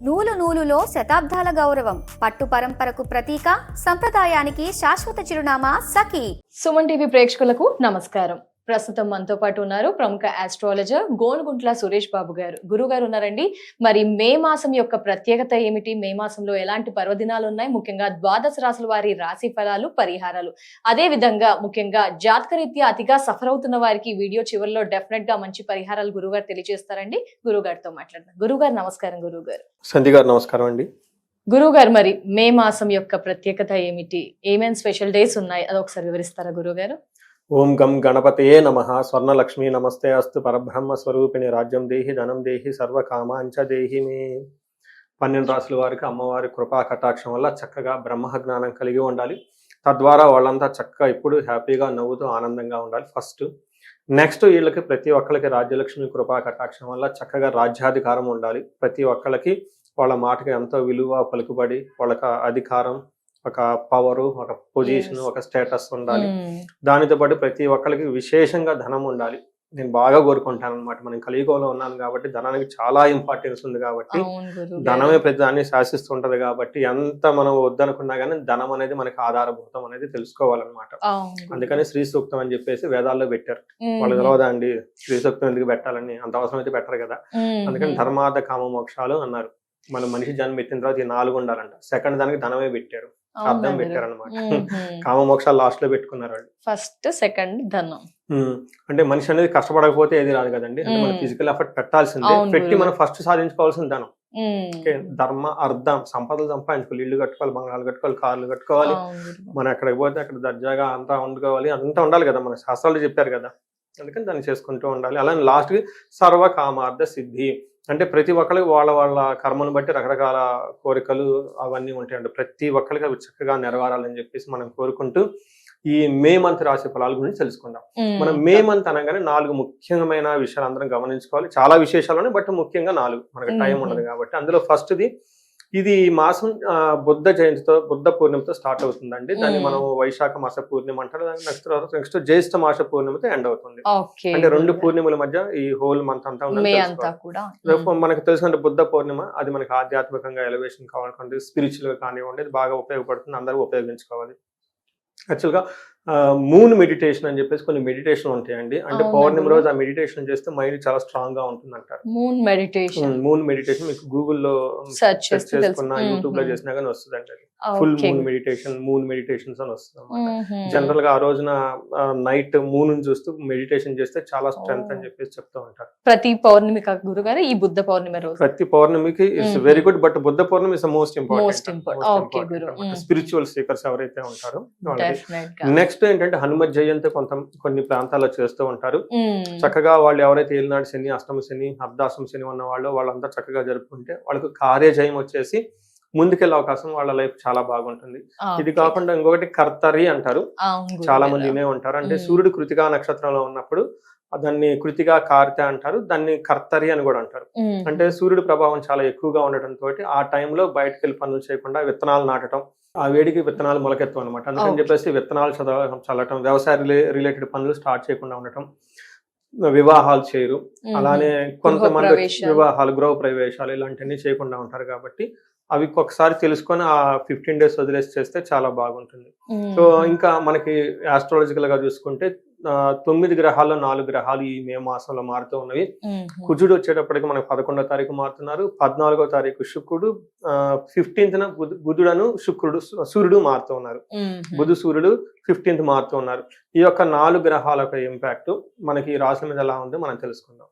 నూలు నూలులో శతాబ్దాల గౌరవం, పట్టు పరంపరకు ప్రతీక, సంప్రదాయానికి శాశ్వత చిరునామా సఖీ. సుమన్ టీవీ ప్రేక్షకులకు నమస్కారం. ప్రస్తుతం మనతో పాటు ఉన్నారు ప్రముఖ ఆస్ట్రాలజర్ గోనుగుంట్ల సురేష్ బాబు గారు. గురువు గారు ఉన్నారండి. మరి మే మాసం యొక్క ప్రత్యేకత ఏమిటి, మే మాసంలో ఎలాంటి పర్వదినాలు ఉన్నాయి, ముఖ్యంగా ద్వాదశ రాశుల వారి రాశి ఫలాలు, పరిహారాలు, అదే విధంగా ముఖ్యంగా జాతకరీత్యా అతిగా సఫర్ అవుతున్న వారికి వీడియో చివరిలో డెఫినెట్ గా మంచి పరిహారాలు గురువు గారు తెలియజేస్తారండి. గురువు గారితో మాట్లాడదాం. గురువు గారు నమస్కారం. గురువు గారు. సంధి గారు నమస్కారం అండి. గురువు గారు, మరి మే మాసం యొక్క ప్రత్యేకత ఏమిటి, ఏమేమి స్పెషల్ డేస్ ఉన్నాయి, అదొకసారి వివరిస్తారా గురువు గారు? ఓం గం గణపతయే నమః. స్వర్ణలక్ష్మీ నమస్తే అస్తు. పరబ్రహ్మ స్వరూపిణి రాజ్యం దేహి ధనం దేహి సర్వకామాంచ దేహి మే. 12 రాశుల వారికి అమ్మవారి కృపా కటాక్షం వల్ల చక్కగా బ్రహ్మ జ్ఞానం కలిగి ఉండాలి. తద్వారా వాళ్ళంతా చక్కగా ఇప్పుడు హ్యాపీగా నవ్వుతూ ఆనందంగా ఉండాలి. ఫస్ట్ నెక్స్ట్ వీళ్ళకి ప్రతి ఒక్కరికి రాజ్యలక్ష్మి కృపా కటాక్షం వల్ల చక్కగా రాజ్యాధికారం ఉండాలి. ప్రతి ఒక్కరికి వాళ్ళ మాటకి ఎంతో విలువ పలుకుబడి, వాళ్ళకి అధికారం, ఒక పవరు, ఒక పొజిషన్, ఒక స్టేటస్ ఉండాలి. దానితో పాటు ప్రతి ఒక్కరికి విశేషంగా ధనం ఉండాలి. నేను బాగా కోరుకుంటాను అనమాట. మనం కలియుగంలో ఉన్నాను కాబట్టి ధనానికి చాలా ఇంపార్టెన్స్ ఉంది కాబట్టి, ధనమే ప్రతి దాన్ని శాసిస్తుంటది కాబట్టి ఎంత మనం వద్దనుకున్నా కానీ ధనం అనేది మనకి ఆధారభూతం అనేది తెలుసుకోవాలన్నమాట. అందుకని శ్రీ సూక్తం అని చెప్పేసి వేదాల్లో పెట్టారు. వాళ్ళు తెలవదా అండి శ్రీ సూక్తం ఎందుకు పెట్టాలని? అంత అవసరం అయితే పెట్టరు కదా. అందుకని ధర్మార్థ కామ మోక్షాలు అన్నారు. మన మనిషి జన్మ ఎత్తిన తర్వాత ఈ 4 ఉండాలంట. సెకండ్ దానికి ధనమే పెట్టారు, అర్థం పెట్టారు అనమాట. కామ మోక్షాలు లాస్ట్ లో పెట్టుకున్నారు వాళ్ళు. ఫస్ట్ సెకండ్ ధనం. అంటే మనిషి అనేది కష్టపడకపోతే ఏది రాదు కదండి. అంటే మన ఫిజికల్ ఎఫర్ట్ పెట్టాల్సిందే. పెట్టి మనం ఫస్ట్ సాధించుకోవాల్సిన ధనం. ధర్మ అర్థం సంపదలు సంపాదించుకోవాలి. ఇల్లు కట్టుకోవాలి, బంగాళాలు కట్టుకోవాలి, కార్లు కట్టుకోవాలి. మనం ఎక్కడికి పోతే అక్కడ దర్జాగా అంతా వండుకోవాలి. అంతా ఉండాలి కదా, మన శాస్త్రాలు చెప్పారు కదా. అందుకని దాన్ని చేసుకుంటూ ఉండాలి. అలానే లాస్ట్ కి సర్వకామార్థ సిద్ధి అంటే ప్రతి ఒక్కరికి వాళ్ళ వాళ్ళ కర్మను బట్టి రకరకాల కోరికలు అవన్నీ ఉంటాయండి. ప్రతి ఒక్కరికి అవి చక్కగా నెరవేరాలని చెప్పేసి మనం కోరుకుంటూ ఈ మే మంత్ రాశి ఫలాల గురించి తెలుసుకుందాం. మనం మే మంత్ అనగానే 4 ముఖ్యమైన విషయాలు అందరం గమనించుకోవాలి. చాలా విశేషాలు ఉన్నాయి, బట్ ముఖ్యంగా 4. మనకి టైం ఉండదు కాబట్టి అందులో ఫస్ట్ది, ఇది మాసం బుద్ధ జయంతితో, బుద్ధ పూర్ణిమతో స్టార్ట్ అవుతుందండి. దాన్ని మనం వైశాఖ మాస పూర్ణిమ అంటారు. నెక్స్ట్ జ్యేష్ఠ మాస పూర్ణిమతో ఎండ్ అవుతుంది. అంటే 2 పూర్ణిమల మధ్య ఈ హోల్ మంత్ అంతా మనకు తెలుసు. బుద్ధ పూర్ణిమ అది మనకి ఆధ్యాత్మికంగా ఎలివేషన్ కావాలనుకోండి, స్పిరిచువల్ గా కానివ్వండి, అది బాగా ఉపయోగపడుతుంది. అందరూ ఉపయోగించుకోవాలి. యాక్చువల్గా మూన్ మెడిటేషన్ అని చెప్పేసి కొన్ని మెడిటేషన్ ఉంటాయండి. అంటే పౌర్ణమి రోజు ఆ మెడిటేషన్ చేస్తే మైండ్ చాలా స్ట్రాంగ్ గా ఉంటుంది అంటారు. మూన్ మెడిటేషన్ మీకు గూగుల్లో సెర్చ్ చేసుకున్నా, యూట్యూబ్ లో చేసినా కానీ వస్తుంది అండి. ఫుల్ మూన్ మెడిటేషన్స్ అని వస్తుంది. జనరల్ గా ఆ రోజున నైట్ మూన్ చూస్తూ మెడిటేషన్ చేస్తే చాలా స్ట్రెంత్ అని చెప్పేసి చెప్తూ ఉంటారు. ప్రతి పౌర్ణమి గురుగారు ఈ బుద్ధ పౌర్ణమి రోజు ప్రతి పౌర్ణమికి it's very good, but Buddha Purnima is most important. Spiritual seekers ఎవరైతే ఉంటారో. నెక్స్ట్ ఏంటంటే హనుమత్ జయంతి కొన్ని ప్రాంతాల్లో చేస్తూ ఉంటారు. చక్కగా వాళ్ళు ఎవరైతే ఏలినాడు శని, అష్టమ శని, అర్ధాష్టమ శని ఉన్న వాళ్ళు వాళ్ళంతా చక్కగా జరుపుకుంటే వాళ్ళకు కార్యజయం వచ్చేసి ముందుకెళ్ళే అవకాశం, వాళ్ళ లైఫ్ చాలా బాగుంటుంది. ఇది కాకుండా ఇంకొకటి కర్తరి అంటారు. చాలా మంది వినే ఉంటారు. అంటే సూర్యుడు కృతికా నక్షత్రంలో ఉన్నప్పుడు దాన్ని కృతిగా కార్తె అంటారు, దాన్ని కర్తరి అని కూడా అంటారు. అంటే సూర్యుడు ప్రభావం చాలా ఎక్కువగా ఉండటంతో ఆ టైంలో బయటకు వెళ్ళి పనులు చేయకుండా విత్తనాలు నాటడం, ఆ వేడికి విత్తనాలు మొలకెత్తు అనమాట. అందుకని చెప్పేసి విత్తనాలు చల్లటం, వ్యవసాయ రిలేటెడ్ పనులు స్టార్ట్ చేయకుండా ఉండటం, వివాహాలు చేయరు. అలానే కొంతమంది వివాహాలు, గృహ ప్రవేశాలు ఇలాంటివన్నీ చేయకుండా ఉంటారు. కాబట్టి అవి ఒకసారి తెలుసుకొని ఆ 15 days వదిలేసి చేస్తే చాలా బాగుంటుంది. సో ఇంకా మనకి ఆస్ట్రాలజికల్ గా చూసుకుంటే 9 గ్రహాల్లో 4 గ్రహాలు ఈ మే మాసంలో మారుతూ ఉన్నవి. కుజుడు వచ్చేటప్పటికి మనకు 11వ తారీఖు మారుతున్నారు. 14వ తారీఖు శుక్రుడు, 15th బుధుడను సూర్యుడు మారుతూ ఉన్నారు. బుధు సూర్యుడు 15th మారుతూ ఉన్నారు. ఈ యొక్క 4 గ్రహాల యొక్క ఇంపాక్ట్ మనకి ఈ రాశుల మీద ఎలా ఉందో మనం తెలుసుకుందాం.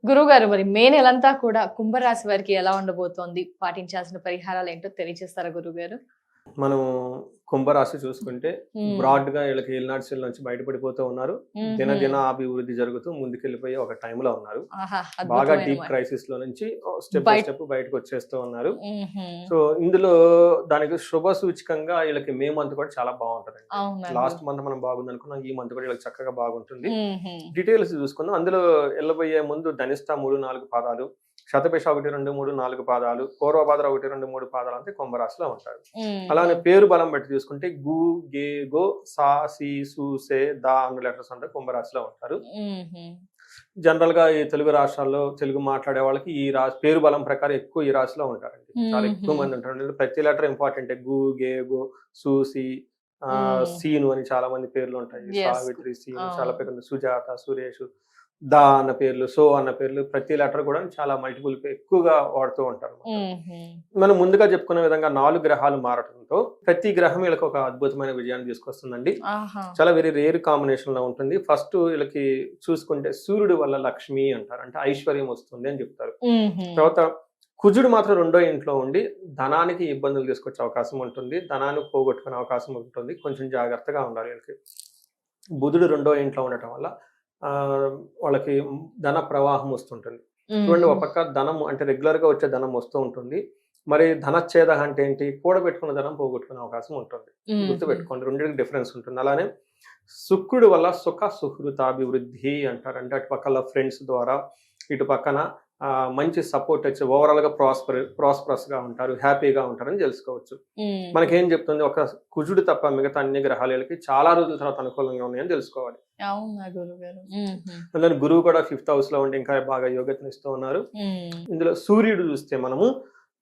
గురుగారు, మరి మే నెలంతా కూడా కుంభరాశి వారికి ఎలా ఉండబోతోంది, పాటించాల్సిన పరిహారాలు ఏంటో తెలియజేస్తారా గురుగారు? మనం కుంభరాశి చూసుకుంటే బ్రాడ్ గా వీళ్ళకి ఏలినాడు శని నుంచి బయటపడిపోతూ ఉన్నారు. దినదిన అభివృద్ధి జరుగుతూ ముందుకెళ్ళిపోయి ఒక టైంలో ఉన్నారు. బాగా డీప్ క్రైసిస్ లో నుంచి స్టెప్ బై స్టెప్ బయటకు వచ్చేస్తూ ఉన్నారు. సో ఇందులో దానికి శుభ సూచకంగా వీళ్ళకి మే మంత్ కూడా చాలా బాగుంటది. లాస్ట్ మంత్ మనం బాగుంది అనుకున్నాం, ఈ మంత్ కూడా వీళ్ళకి చక్కగా బాగుంటుంది. డీటెయిల్స్ చూసుకుందాం. అందులో వెళ్ళబోయే ముందు ధనిష్ట 3-4 పాదాలు, శతభిష 1, 2, 3, 4 పాదాలు, పూర్వభాద్ర 1, 2, 3 పాదాలు అంటే కుంభరాశిలో ఉంటారు. అలానే పేరు బలం బట్టి చూసుకుంటే గు, గే, గో, సా, సి, సు, సే, దా అన్న లెటర్స్ అంటే కుంభరాశిలో ఉంటారు. జనరల్ గా ఈ తెలుగు రాష్ట్రాల్లో తెలుగు మాట్లాడే వాళ్ళకి ఈ పేరు బలం ప్రకారం ఎక్కువ ఈ రాశిలో ఉంటారండి. చాలా ఎక్కువ మంది ఉంటారు. ప్రతి లెటర్ ఇంపార్టెంట్. గు, గే, గో, సూసి, సీను అని చాలా మంది పేర్లు ఉంటాయి. సావిత్రి, సీను, చాలా పేర్లు, సుజాత, సురేష్, దా అన్న పేర్లు, సో అన్న పేర్లు, ప్రతి లెటర్ కూడా చాలా మల్టిపుల్ ఎక్కువగా వాడుతూ ఉంటారు. మనం ముందుగా చెప్పుకునే విధంగా 4 గ్రహాలు మారటంతో ప్రతి గ్రహం వీళ్ళకి ఒక అద్భుతమైన విజయాన్ని తీసుకొస్తుందండి. చాలా వెరీ రేర్ కాంబినేషన్ లో ఉంటుంది. ఫస్ట్ వీళ్ళకి చూసుకుంటే సూర్యుడు వల్ల లక్ష్మి అంటారు, అంటే ఐశ్వర్యం వస్తుంది అని చెప్తారు. తర్వాత కుజుడు మాత్రం 2వ ఇంట్లో ఉండి ధనానికి ఇబ్బందులు తీసుకొచ్చే అవకాశం ఉంటుంది, ధనాన్ని పోగొట్టుకునే అవకాశం ఉంటుంది. కొంచెం జాగ్రత్తగా ఉండాలి వీళ్ళకి. బుధుడు 2వ ఇంట్లో ఉండటం వల్ల వాళ్ళకి ధన ప్రవాహం వస్తుంటుంది. చూడండి, ఒక పక్క ధనం అంటే రెగ్యులర్ గా వచ్చే ధనం వస్తూ ఉంటుంది. మరి ధనచ్ఛేద అంటే ఏంటి? కూడబెట్టుకున్న ధనం పోగొట్టుకునే అవకాశం ఉంటుంది. గుర్తుపెట్టుకోండి, రెండింటికి డిఫరెన్స్ ఉంటుంది. అలానే శుక్రుడు వల్ల సుఖ సుహృతాభివృద్ధి అంటారు, అంటే అటు పక్కల ఫ్రెండ్స్ ద్వారా ఇటు పక్కన మంచి సపోర్ట్ వచ్చి ఓవరాల్ గా ప్రాస్పరస్ గా ఉంటారు, హ్యాపీగా ఉంటారని తెలుసుకోవచ్చు. మనకేం చెప్తుంది? ఒక కుజుడు తప్ప మిగతా అన్ని గ్రహాలకి చాలా రోజుల తర్వాత అనుకూలంగా ఉన్నాయని తెలుసుకోవాలి. అందులో గురువు కూడా 5th హౌస్ లో ఉండి ఇంకా బాగా యోగ్యతనిస్తూ ఉన్నారు. ఇందులో సూర్యుడు చూస్తే మనము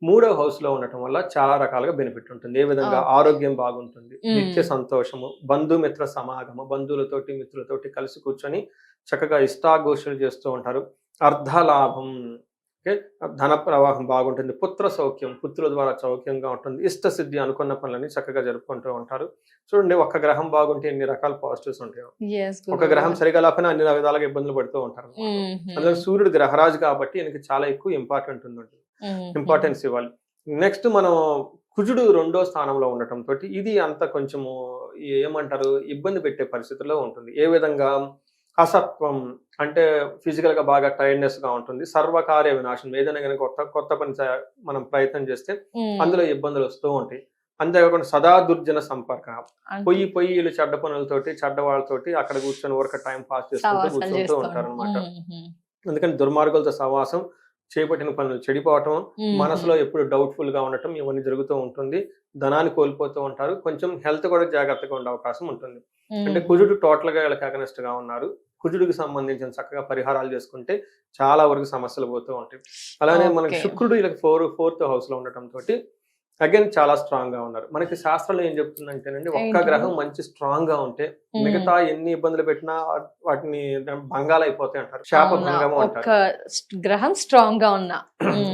3వ హౌస్ లో ఉండటం వల్ల చాలా రకాలుగా బెనిఫిట్ ఉంటుంది. ఏ విధంగా? ఆరోగ్యం బాగుంటుంది, నిత్య సంతోషము, బంధుమిత్ర సమాగము, బంధువులతోటి మిత్రులతోటి కలిసి కూర్చొని చక్కగా ఇష్టాగోష్ఠులు చేస్తూ ఉంటారు. అర్ధలాభం, ధన ప్రవాహం బాగుంటుంది. పుత్ర సౌఖ్యం, పుత్రుల ద్వారా సౌఖ్యంగా ఉంటుంది. ఇష్ట సిద్ధి, అనుకున్న పనులని చక్కగా జరుపుకుంటూ ఉంటారు. చూడండి, ఒక్క గ్రహం బాగుంటే ఎన్ని రకాల పాజిటివ్స్ ఉంటాయో, ఒక గ్రహం సరిగా లేకపోయినా అన్ని విధాలుగా ఇబ్బందులు పడుతూ ఉంటారు. అందులో సూర్యుడు గ్రహరాజు కాబట్టి ఈయనకి చాలా ఎక్కువ ఇంపార్టెన్స్ ఇవ్వాలి. నెక్స్ట్ మనం కుజుడు 2వ స్థానంలో ఉండటం తోటి ఇది అంత కొంచెము ఏమంటారు, ఇబ్బంది పెట్టే పరిస్థితుల్లో ఉంటుంది. ఏ విధంగా? అసత్వం, అంటే ఫిజికల్ గా బాగా టైర్డ్నెస్ గా ఉంటుంది. సర్వకార్య వినాశనం, ఏదైనా కనుక కొత్త పని మనం ప్రయత్నం చేస్తే అందులో ఇబ్బందులు వస్తూ ఉంటాయి. అంతేకాకుండా సదా దుర్జన సంపర్క, పొయ్యి వీళ్ళు చెడ్డ పనులతోటి చెడ్డ వాళ్ళతోటి అక్కడ కూర్చొని ఊరక టైం పాస్ చేసుకుంటూ కూర్చుంటూ ఉంటారు అనమాట. అందుకని దుర్మార్గులతో సహవాసం, చేపట్టిన పనులు చెడిపోవటం, మనసులో ఎప్పుడు డౌట్ఫుల్ గా ఉండటం, ఇవన్నీ జరుగుతూ ఉంటుంది. ధనాన్ని కోల్పోతూ ఉంటారు. కొంచెం హెల్త్ కూడా జాగ్రత్తగా ఉండే అవకాశం ఉంటుంది. అంటే కుజుడు టోటల్ గా వీళ్ళకి అగనెస్ట్ గా ఉన్నారు. కుజుడికి సంబంధించిన చక్కగా పరిహారాలు చేసుకుంటే చాలా వరకు సమస్యలు పోతూ ఉంటాయి. అలానే మనకి శుక్రుడు వీళ్ళకి 4th హౌస్ లో ఉండటం తోటి అగైన్ చాలా స్ట్రాంగ్ గా ఉన్నారు. మనకి శాస్త్రంలో ఏం చెప్తుందంటేనండి, ఒక్క గ్రహం మంచి స్ట్రాంగ్ గా ఉంటే మిగతా ఎన్ని ఇబ్బందులు పెట్టినా వాటిని భంగాలు అయిపోతాయి అంటారు, శాప భంగము అంటారు. గ్రహం స్ట్రాంగ్ గా ఉన్నా,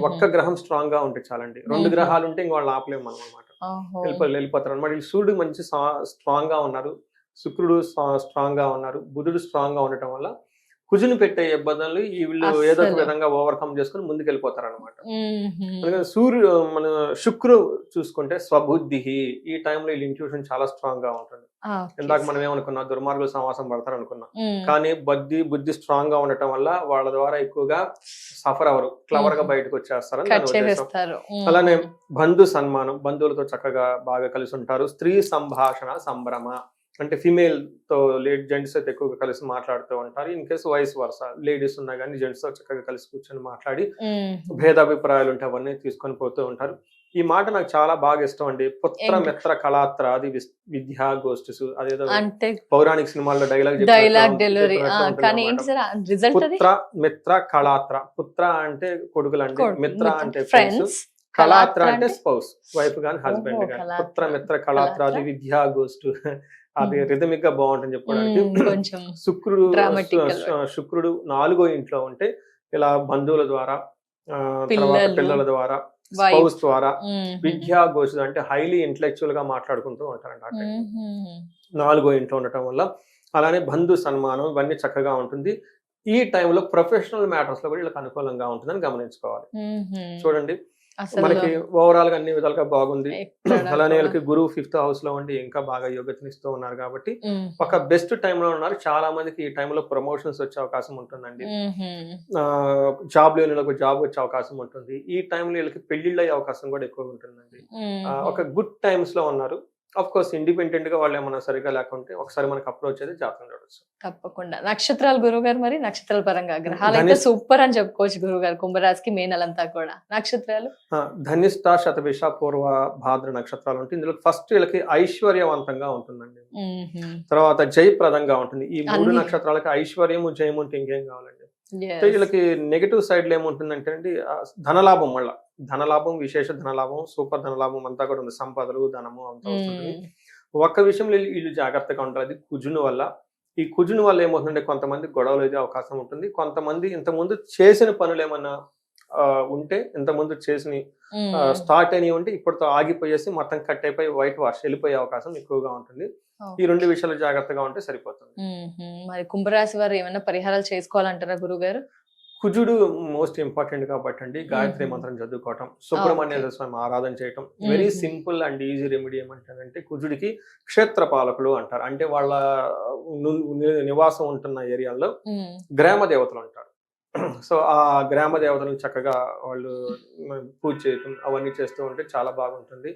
ఒక్క గ్రహం స్ట్రాంగ్ గా ఉంటే చాలండి. 2 గ్రహాలు ఉంటే ఇంక వాళ్ళు ఆపలేము మనం అనమాట, వెళ్ళిపోతారు అనమాట. సూర్యుడు మంచి స్ట్రాంగ్ గా ఉన్నారు, శుక్రుడు స్ట్రాంగ్ గా ఉన్నారు, బుధుడు స్ట్రాంగ్ గా ఉండటం వల్ల కుజుని పెట్టే ఇబ్బందులు వీళ్ళు ఏదో ఒక విధంగా ఓవర్కమ్ చేసుకుని ముందుకు వెళ్ళిపోతారు అనమాట. అందుకని మన శుక్రుడు చూసుకుంటే స్వబుద్ధి, ఈ టైంలో వీళ్ళ ఇంట్యూషన్ చాలా స్ట్రాంగ్ గా ఉంటుంది. ఇందాక మనం ఏమనుకున్నాం, దుర్మార్గులు సమాసం పడతారు అనుకున్నాం, కానీ బుద్ధి స్ట్రాంగ్ గా ఉండటం వల్ల వాళ్ళ ద్వారా ఎక్కువగా సఫర్ అవరు, క్లవర్ గా బయటకు వచ్చేస్తారని దాని ఉద్దేశం. అలానే బంధు సన్మానం, బంధువులతో చక్కగా బాగా కలిసి ఉంటారు. స్త్రీ సంభాషణ సంభ్రమ, అంటే ఫీమేల్ తో జెంట్స్ అయితే ఎక్కువగా కలిసి మాట్లాడుతూ ఉంటారు. In case vice versa, ladies ఉన్నా కానీ జెంట్స్ తో చక్కగా కలిసి కూర్చొని మాట్లాడి భేదాభిప్రాయాలు ఉంటే అవన్నీ తీసుకొని పోతూ ఉంటారు. ఈ మాట నాకు చాలా బాగా ఇష్టం అండి. పుత్ర మిత్ర కళాత్ర అది విద్యా గోష్ఠిసు, అదేదో పౌరాణిక సినిమాల్లో డైలాగ్ డెలివరీ. పుత్ర మిత్ర కళాత్ర, పుత్ర అంటే కొడుకులు అంటే, మిత్ర అంటే ఫ్రెండ్స్, కళాత్ర అంటే స్పౌస్, వైఫ్ గాని హస్బెండ్ గాని. పుత్ర మిత్ర కళాత్ర అది విద్యా గోష్ఠి, అది రిథమిక్ గా బాగుంటుంది చెప్పుకోవడానికి. శుక్రుడు 4వ ఇంట్లో ఉంటే ఇలా బంధువుల ద్వారా, తర్వాత పిల్లల ద్వారా, స్పౌస్ ద్వారా, విద్యా గోష్ఠి అంటే హైలీ ఇంటలెక్చువల్ గా మాట్లాడుకుంటూ ఉంటారంట 4వ ఇంట్లో ఉండటం వల్ల. అలానే బంధు సన్మానం ఇవన్నీ చక్కగా ఉంటుంది. ఈ టైంలో ప్రొఫెషనల్ మ్యాటర్స్ లో కూడా వీళ్ళకి అనుకూలంగా ఉంటుందని గమనించుకోవాలి. చూడండి, మనకి ఓవరాల్ గా అన్ని విధాలుగా బాగుంది. అలానే వీళ్ళకి గురువు 5th హౌస్ లో ఉండి ఇంకా బాగా యోగ్యతనిస్తూ ఉన్నారు కాబట్టి ఒక బెస్ట్ టైమ్ లో ఉన్నారు. చాలా మందికి ఈ టైంలో ప్రమోషన్స్ వచ్చే అవకాశం ఉంటుందండి. జాబ్ లేని వాళ్ళకి జాబ్ వచ్చే అవకాశం ఉంటుంది. ఈ టైంలో వీళ్ళకి పెళ్లిళ్ళు అయ్యే అవకాశం కూడా ఎక్కువగా ఉంటుందండి. ఒక గుడ్ టైమ్స్ లో ఉన్నారు. ఆఫ్ కోర్స్ ఇండిపెండెంట్ గా వాళ్ళు ఏమన్నా సరిగా లేకుంటే ఒకసారి మనకు అప్రోచ్ అయితే జాతకం చూడొచ్చు. తప్పకుండా. నక్షత్రాలు గురువు గారు, మరి నక్షత్రాల పరంగా గ్రహాలు అయితే సూపర్ అని చెప్పుకోవచ్చు గురువు గారు. కుంభరాశికి మే నెలంతా కూడా నక్షత్రాలు ధనిష్ట, శతభిష, పూర్వ, భాద్ర నక్షత్రాలు ఉంటాయి. ఇందులో ఫస్ట్ వీళ్ళకి ఐశ్వర్యవంతంగా ఉంటుందండి. తర్వాత జయప్రదంగా ఉంటుంది. ఈ 3 నక్షత్రాలకి ఐశ్వర్యము, జయము ఉంటే ఇంకేం కావాలండి. సో వీళ్ళకి నెగటివ్ సైడ్ లో ఏముంటుందంటే అండి ధనలాభం, మళ్ళా ధనలాభం, విశేష ధనలాభం, సూపర్ ధనలాభం అంతా కూడా ఉంది, సంపదలు ధనము అంతా వస్తుంది. ఒక్క విషయంలో వీళ్ళు జాగ్రత్తగా ఉంటారు, అది కుజుని వల్ల. ఈ కుజుని వల్ల ఏమవుతుందంటే కొంతమంది గొడవలు అయితే అవకాశం ఉంటుంది, కొంతమంది ఇంతకుముందు చేసిన పనులు ఏమన్నా ఉంటే ఇంతకుముందు చేసిన స్టార్ట్ అయినవి ఉంటే ఇప్పటితో ఆగిపోయేసి మొత్తం కట్ అయిపోయి వైట్ వాష్ వెళ్ళిపోయే అవకాశం ఎక్కువగా ఉంటుంది. ఈ రెండు విషయాలు జాగ్రత్తగా ఉంటే సరిపోతుంది. మరి కుంభరాశి వారు ఏమైనా పరిహారాలు చేసుకోవాలంటారా గురుగారు? కుజుడు మోస్ట్ ఇంపార్టెంట్ కాబట్టి అండి గాయత్రి మంత్రం చదువుకోవటం, సుబ్రహ్మణ్య స్వామి ఆరాధన చేయటం, very simple and easy remedy ఏమంటారంటే కుజుడికి క్షేత్రపాలకులు అంటారు. అంటే వాళ్ళ నివాసం ఉంటున్న ఏరియాలో గ్రామ దేవతలు అంటారు. సో ఆ గ్రామ దేవతలను చక్కగా వాళ్ళు పూజ చేయటం అవన్నీ చేస్తూ ఉంటే చాలా బాగుంటుంది.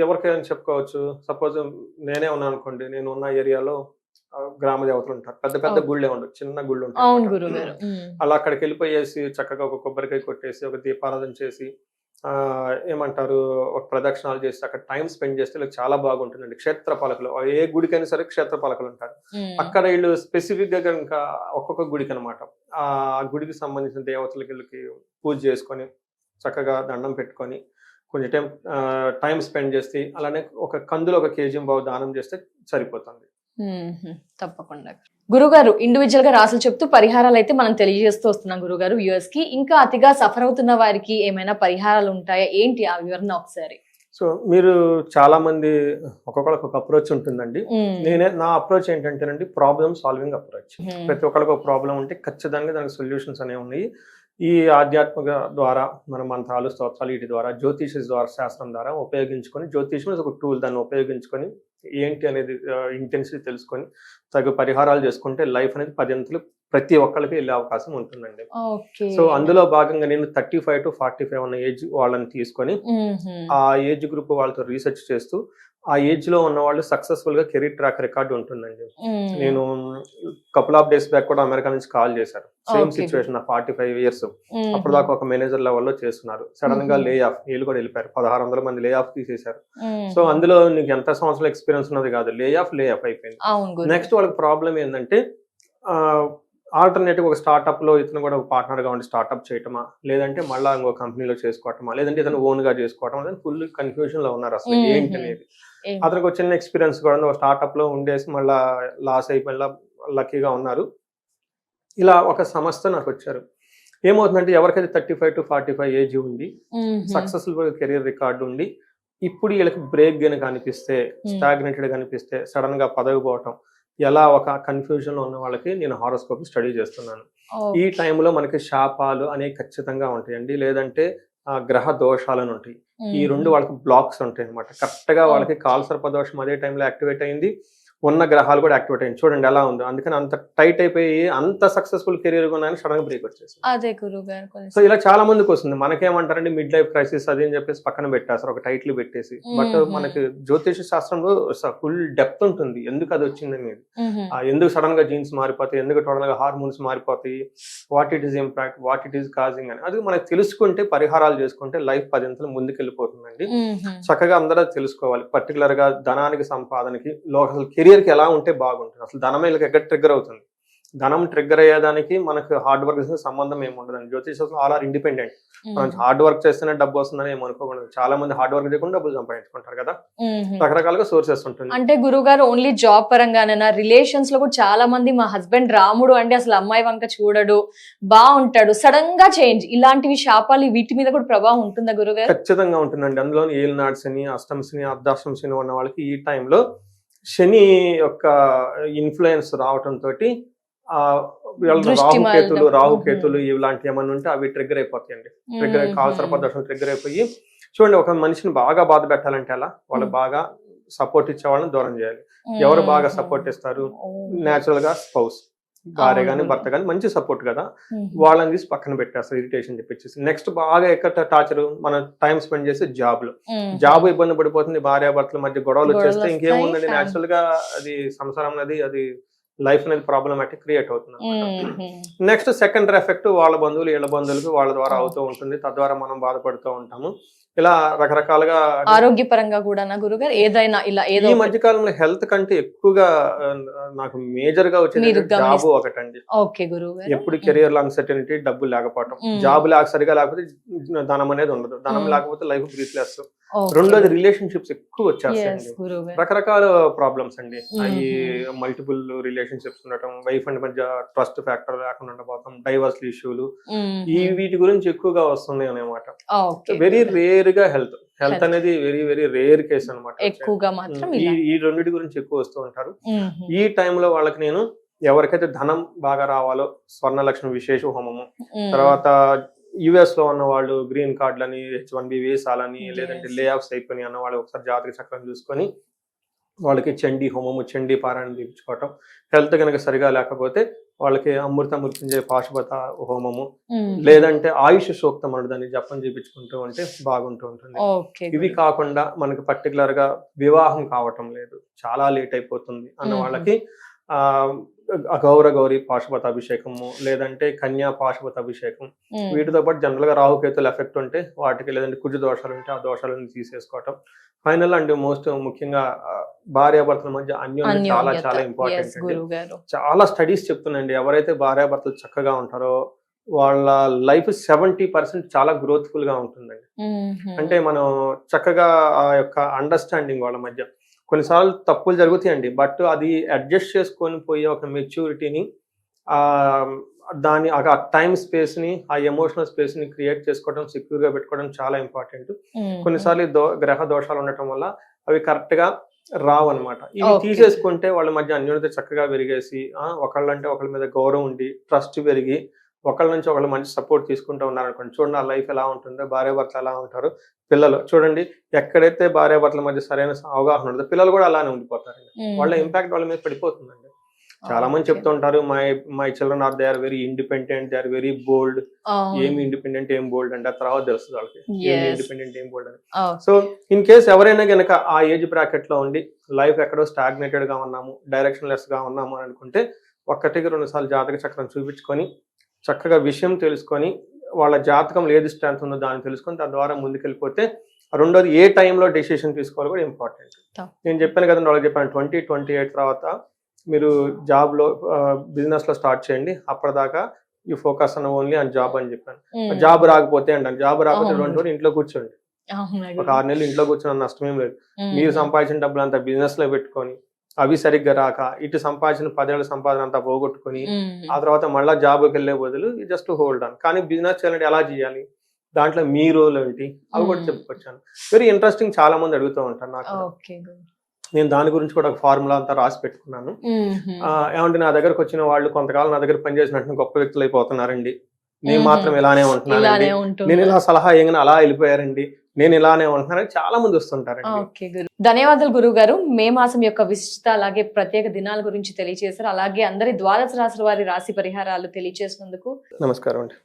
ఎవరికైనా చెప్పుకోవచ్చు, సపోజ్ నేనే ఉన్నాను అనుకోండి, నేను ఉన్న ఏరియాలో గ్రామ దేవతలు ఉంటారు, పెద్ద పెద్ద గుళ్ళే ఉండవు, చిన్న గుళ్ళు ఉంటాయి. అలా అక్కడికి వెళ్ళిపోయేసి చక్కగా ఒక కొబ్బరికాయ కొట్టేసి ఒక దీపారాధన చేసి ఏమంటారు ఒక ప్రదక్షిణాలు చేసి అక్కడ టైం స్పెండ్ చేస్తే వీళ్ళకి చాలా బాగుంటుందండి. క్షేత్రపాలకులు ఏ గుడికైనా సరే క్షేత్రపాలకులు ఉంటారు. అక్కడ వీళ్ళు స్పెసిఫిక్ గా కనుక ఒక్కొక్క గుడికి అనమాట ఆ గుడికి సంబంధించిన దేవతలకి వీళ్ళకి పూజ చేసుకొని చక్కగా దండం పెట్టుకొని కొంచెం టైం స్పెండ్ చేసి అలానే ఒక కందులో 1 కేజీ దానం చేస్తే సరిపోతుంది. తప్పకుండా గురుగారు ఇండివిజువల్ గా రాసులు చెప్తూ పరిహారాలు అయితే మనం తెలియజేస్తూ వస్తున్నాం గురుగారు వ్యూవర్స్ కి. ఇంకా అతిగా సఫర్ అవుతున్న వారికి ఏమైనా పరిహారాలు ఉంటాయా, ఏంటి ఆ వివరణ ఒకసారి? సో మీరు చాలా మంది ఒక్కొక్కరికి ఒక అప్రోచ్ ఉంటుందండి. నా అప్రోచ్ ఏంటంటేనండి ప్రాబ్లమ్ సాల్వింగ్ అప్రోచ్. ప్రతి ఒక్కరికి ఒక ప్రాబ్లం ఉంటే ఖచ్చితంగా దానికి సొల్యూషన్స్ అనేవి ఉన్నాయి. ఈ ఆధ్యాత్మిక ద్వారా మన మంత్రాలు స్తోత్రాలు వీటి ద్వారా జ్యోతిష ద్వారా శాస్త్రం ద్వారా ఉపయోగించుకొని, జ్యోతిషం ఒక టూల్, దాన్ని ఉపయోగించుకొని ఏంటి అనేది ఇంటెన్సిటీ తెలుసుకొని తగు పరిహారాలు చేసుకుంటే లైఫ్ అనేది 10 అంతలు ప్రతి ఒక్కరికి వెళ్ళే అవకాశం ఉంటుందండి. సో అందులో భాగంగా నేను 35 to 45 ఉన్న ఏజ్ వాళ్ళని తీసుకొని ఆ ఏజ్ గ్రూప్ వాళ్ళతో రీసెర్చ్ చేస్తూ ఆ ఏజ్ లో ఉన్న వాళ్ళు సక్సెస్ఫుల్ గా కెరీర్ ట్రాక్ రికార్డు ఉంటుందండి. నేను కపుల్ ఆఫ్ డేస్ బ్యాక్ కూడా అమెరికా నుంచి కాల్ చేశారు, సేమ్ సిచ్యువేషన్, 45 years. అప్పుడు దాకా ఒక మేనేజర్ లెవెల్లో చేస్తున్నారు, సడన్ గా లే ఆఫ్, వీళ్ళు కూడా వెళ్ళిపోయారు, 1600 మంది లే ఆఫ్ తీసేశారు. సో అందులో నీకు ఎంత సంవత్సరాల ఎక్స్పీరియన్స్ ఉన్నది కాదు, లే ఆఫ్ అయిపోయింది. నెక్స్ట్ వాళ్ళకి ప్రాబ్లం ఏంటంటే ఆల్టర్నేటివ్ ఒక స్టార్ట్అప్ లో ఇతను కూడా ఒక పార్ట్నర్ గా ఉండి స్టార్ట్అప్ చేయటమా, లేదంటే మళ్ళీ ఇంకో కంపెనీలో చేసుకోవటమా, లేదంటే ఇతను ఓన్ గా చేసుకోవటం, అదే ఫుల్ కన్ఫ్యూజన్ లో ఉన్నారు అసలు ఏంటి అనేది. అతనికి ఒక చిన్న ఎక్స్పీరియన్స్ కూడా ఒక స్టార్ట్అప్ లో ఉండేసి మళ్ళా లాస్ అయిపోయి లక్కీగా ఉన్నారు. ఇలా ఒక సంస్థ నాకు వచ్చారు. ఏమవుతుందంటే ఎవరికైతే 35 to 45 ఏజ్ ఉండి సక్సెస్ఫుల్ కెరీర్ రికార్డు ఉండి ఇప్పుడు వీళ్ళకి బ్రేక్ కనుక అనిపిస్తే, స్టాగ్నేటెడ్ గా అనిపిస్తే, సడన్ గా పదవి పోవటం, ఎలా ఒక కన్ఫ్యూజన్ లో ఉన్న వాళ్ళకి నేను హారోస్కోప్ స్టడీ చేస్తున్నాను. ఈ టైంలో మనకి శాపాలు అనేవి ఖచ్చితంగా ఉంటాయండి, లేదంటే గ్రహ దోషాలను ఉంటాయి. ఈ రెండు వాళ్ళకి బ్లాక్స్ ఉంటాయి అనమాట. కరెక్ట్ గా వాళ్ళకి కాలసర్ప దోషం అదే టైంలో యాక్టివేట్ అయింది, ఉన్న గ్రహాలు కూడా యాక్టివేట్ అయింది. చూడండి ఎలా ఉందో. అందుకని అంత టైట్ అయిపోయి అంత సక్సెస్ఫుల్ కెరీర్ ఉన్నాయని సడన్ గా బ్రేక్ వచ్చేసి. సో ఇలా చాలా మందికి వస్తుంది. మనకేమంటారండి మిడ్ లైఫ్ క్రైసిస్ అది అని చెప్పేసి పక్కన పెట్టేస్తారు, ఒక టైటిల్ పెట్టేసి. బట్ మనకి జ్యోతిష శాస్త్రంలో ఫుల్ డెప్త్ ఉంటుంది ఎందుకు అది వచ్చింది అనేది. ఎందుకు సడన్ గా జీన్స్ మారిపోతాయి, ఎందుకు టోటల్ గా హార్మోన్స్ మారిపోతాయి, what it is impact, what it is causing అని. అది మనకు తెలుసుకుంటే, పరిహారాలు చేసుకుంటే లైఫ్ 10 అంతలు ముందుకెళ్ళిపోతుందండి. చక్కగా అందరూ తెలుసుకోవాలి. పర్టికులర్ గా ధనానికి, సంపాదనకి, అసలు కెరీర్ కి ఎలా ఉంటే బాగుంటుంది, అసలు ధనం ఎక్కడ ట్రిగ్గర్ అవుతుంది. ధనం ట్రిగ్గర్ అయ్యేదానికి మనకు హార్డ్ వర్క్ సంబంధం ఏమి ఉండదు. జ్యోతిషం ఆల్ ఆర్ ఇండిపెండెంట్. మనం హార్డ్ వర్క్ చేస్తేనే డబ్బు వస్తుందని ఏమి అనుకోకూడదు. చాలా మంది హార్డ్ వర్క్ చేయకుండా డబ్బులు సంపాదించుకుంటారు కదా, రకరకాలుగా సోర్సెస్ ఉంటుంది. అంటే గురుగారు ఓన్లీ జాబ్ పరంగానేనా, రిలేషన్స్ లో కూడా చాలా మంది మా హస్బెండ్ రాముడు అంటే అసలు అమ్మాయి వంక చూడడు, బాగుంటాడు, సడన్ గా చేంజ్, ఇలాంటివి శాపాలు వీటి మీద కూడా ప్రభావం ఉంటుందా గురుగారు? ఖచ్చితంగా ఉంటుందండి. అందులో ఏలినాడు శని, అష్టమ శని, అర్ధాష్టమ శని ఉన్న వాళ్ళకి ఈ టైంలో శని యొక్క ఇన్ఫ్లుయెన్స్ రావటంతో రాహుకేతులు ఇలాంటి ఏమన్నా ఉంటే అవి ట్రిగ్గర్ అయిపోతాయండి. ట్రిగ్గర్ కాలసర్ప దోషం ట్రిగ్గర్ అయిపోయి, చూడండి ఒక మనిషిని బాగా బాధ పెట్టాలంటే అలా వాళ్ళు బాగా సపోర్ట్ ఇచ్చే వాళ్ళని దూరం చేయాలి. ఎవరు బాగా సపోర్ట్ ఇస్తారు? నేచురల్ గా స్పౌస్, భార్య గాని భర్త గాని మంచి సపోర్ట్ కదా, వాళ్ళని తీసి పక్కన పెట్టేస్తారు, ఇరిటేషన్ చెప్పేసి. నెక్స్ట్ బాగా ఎక్కడ టార్చర్, మన టైం స్పెండ్ చేసి జాబ్ ఇబ్బంది పడిపోతుంది, భార్య భర్తల మధ్య గొడవలు వచ్చేస్తే ఇంకేముందండి, నేచురల్ గా అది సంసారం అనేది అది లైఫ్ అనేది ప్రాబ్లమాటిక్ క్రియేట్ అవుతుంది. నెక్స్ట్ సెకండరీ ఎఫెక్ట్ వాళ్ళ బంధువులు వీళ్ళ బంధువులకు వాళ్ళ ద్వారా అవుతూ ఉంటుంది, తద్వారా మనం బాధపడుతూ ఉంటాము. ఇలా రకరకాలుగా ఆరోగ్యపరంగా కూడా గురుగారు ఏదైనా ఇలా ఏదో ఈ మధ్య కాలంలో హెల్త్ కంటే ఎక్కువగా నాకు మేజర్ గా వచ్చింది జాబ్ ఒకటండి. ఓకే గురుగారు. ఎప్పుడు కెరియర్ లో అన్సర్టనిటీ, డబ్బు లేకపోవటం, జాబ్ సరిగా లేకపోతే ధనం అనేది ఉండదు, ధనం లేకపోతే లైఫ్ బ్రీత్లెస్. రెండోది రిలేషన్షిప్స్ ఎక్కువ వచ్చేస్తాయండి, రకరకాల ప్రాబ్లమ్స్ అండి. ఈ మల్టిపుల్ రిలేషన్షిప్స్ ఉండటం, వైఫ్ అండ్ మధ్య ట్రస్ట్ ఫ్యాక్టర్ లేకుండా ఉండబోతాం, డైవర్స్ ఇష్యూలు, ఈ వీటి గురించి ఎక్కువగా వస్తున్నాయి అన్నమాట. వెరీ రేర్ గా హెల్త్ అనేది వెరీ వెరీ రేర్ కేసు అనమాట. ఎక్కువగా మాత్రం ఈ రెండింటి గురించి ఎక్కువ వస్తూ ఉంటారు. ఈ టైంలో వాళ్ళకి నేను ఎవరికైతే ధనం బాగా రావాలో స్వర్ణలక్ష్మి విశేష హోమము, తర్వాత యుఎస్ లో ఉన్న వాళ్ళు గ్రీన్ కార్డులని, H1B వీసాలని, లేదంటే లే ఆఫ్స్ అయిపోయి అన్న వాళ్ళు ఒకసారి జాతక చక్రం చూసుకొని వాళ్ళకి చండీ హోమము, చండీ పారాయణ తీర్చుకోవటం. హెల్త్ కనుక సరిగా లేకపోతే వాళ్ళకి అమృత మృత్యుంజయ పాశుపత హోమము, లేదంటే ఆయుష్ సూక్తం అని దాన్ని జపం చేయించుకుంటూ ఉంటే బాగుంటూ ఉంటుంది. ఇవి కాకుండా మనకి పర్టికులర్ గా వివాహం కావటం లేదు, చాలా లేట్ అయిపోతుంది అన్న వాళ్ళకి అగౌర గౌరీ పాశుపత అభిషేకము, లేదంటే కన్యా పాశుపత అభిషేకం. వీటితో పాటు జనరల్ గా రాహుకేతుల ఎఫెక్ట్ ఉంటే వాటికి, లేదంటే కుజ దోషాలు ఉంటే ఆ దోషాలను తీసేసుకోవటం. ఫైనల్ అండ్ మోస్ట్ ముఖ్యంగా భార్యాభర్తల మధ్య అన్యోన్యం చాలా చాలా ఇంపార్టెంట్ అండి. చాలా స్టడీస్ చెప్తున్నాయండి, ఎవరైతే భార్యాభర్తలు చక్కగా ఉంటారో వాళ్ళ లైఫ్ 70% చాలా గ్రోత్ఫుల్ గా ఉంటుందండి. అంటే మనం చక్కగా ఆ యొక్క అండర్స్టాండింగ్ వాళ్ళ మధ్య, కొన్నిసార్లు తప్పులు జరుగుతాయండి, బట్ అది అడ్జస్ట్ చేసుకొని పోయే ఒక మెచ్యూరిటీని, దాని ఆ టైం స్పేస్ ని, ఆ ఎమోషనల్ స్పేస్ ని క్రియేట్ చేసుకోవడం, సెక్యూర్ గా పెట్టుకోవడం చాలా ఇంపార్టెంట్. కొన్నిసార్లు గ్రహ దోషాలు ఉండటం వల్ల అవి కరెక్ట్ గా రావు అనమాట. ఇవి తీసేసుకుంటే వాళ్ళ మధ్య అన్యోన్యత చక్కగా పెరిగేసి, ఒకళ్ళంటే ఒకళ్ళ మీద గౌరవం ఉండి, ట్రస్ట్ పెరిగి, ఒకళ్ళ నుంచి ఒకళ్ళు మంచి సపోర్ట్ తీసుకుంటూ ఉన్నారనుకోండి, చూడండి ఆ లైఫ్ ఎలా ఉంటుందో, భార్యాభర్తలు ఎలా ఉంటారు, పిల్లలు చూడండి, ఎక్కడైతే భార్యాభర్తల మధ్య సరైన అవగాహన ఉంటుందో పిల్లలు కూడా అలానే ఉండిపోతారండి. వాళ్ళ ఇంపాక్ట్ వాళ్ళ మీద పడిపోతుందండి. చాలా మంది చెప్తూ ఉంటారు, my children are they are very independent, they are very bold. ఏమి ఇండిపెండెంట్, ఏం బోల్డ్ అంటే ఆ తర్వాత తెలుస్తుంది వాళ్ళకి ఏమి ఇండిపెండెంట్, ఏం బోల్డ్ అని. సో ఇన్ కేస్ ఎవరైనా కనుక ఆ ఏజ్ బ్రాకెట్ లో ఉండి లైఫ్ ఎక్కడో స్టాగ్నేటెడ్ గా ఉన్నాము, డైరెక్షన్ లెస్ గా ఉన్నాము అని అనుకుంటే 1-2 సార్లు జాతక చక్రం చూపించుకొని చక్కగా విషయం తెలుసుకొని, వాళ్ళ జాతకంలో ఏది స్ట్రెంత్ ఉందో దాన్ని తెలుసుకొని తద్వారా ముందుకెళ్ళిపోతే, రెండోది ఏ టైంలో డెసిషన్ తీసుకోవాలి కూడా ఇంపార్టెంట్. నేను చెప్పాను కదండి, వాళ్ళకి చెప్పాను 2028 తర్వాత మీరు జాబ్ లో బిజినెస్ లో స్టార్ట్ చేయండి, అప్పటిదాకా యూ ఫోకస్ అన్న ఓన్లీ ఆన్ జాబ్ అని చెప్పాను. జాబ్ రాకపోతే అంటాను, జాబ్ రాకపోతే 2 రోజులు ఇంట్లో కూర్చోండి, ఒక 6 నెలలు ఇంట్లో కూర్చొని నష్టమేం లేదు. మీరు సంపాదించిన డబ్బులు అంతా బిజినెస్ లో పెట్టుకొని, అవి సరిగ్గా రాక ఇటు సంపాదించిన 10 ఏళ్ళ సంపాదన అంతా పోగొట్టుకుని, ఆ తర్వాత మళ్ళీ జాబ్కి వెళ్ళే బదులు జస్ట్ హోల్డ్ ఆన్. కానీ బిజినెస్ చేయాలంటే ఎలా చేయాలి, దాంట్లో మీ రోల్ ఏంటి, అవి కూడా చెప్పుకొచ్చాను. వెరీ ఇంట్రెస్టింగ్, చాలా మంది అడుగుతూ ఉంటారు నాకు. నేను దాని గురించి కూడా ఒక ఫార్ములా అంతా రాసి పెట్టుకున్నాను. ఏమంటే నా దగ్గరకు వచ్చిన వాళ్ళు కొంతకాలం నా దగ్గర పనిచేసినట్టు గొప్ప వ్యక్తులు అయిపోతున్నారండి, నేను మాత్రం ఇలానే ఉంటున్నానండి, నేను ఇలా సలహా ఏమైనా అలా వెళ్ళిపోయారండి, నేను ఇలానే ఉంటున్నానని చాలా మంది వస్తుంటారండి. ధన్యవాదాలు గురువు గారు. మే మాసం యొక్క విశిష్టత, అలాగే ప్రత్యేక దినాల గురించి తెలియజేశారు. అలాగే అందరి ద్వాదశ రాశుల వారి రాశి పరిహారాలు తెలియజేసినందుకు నమస్కారం అండి.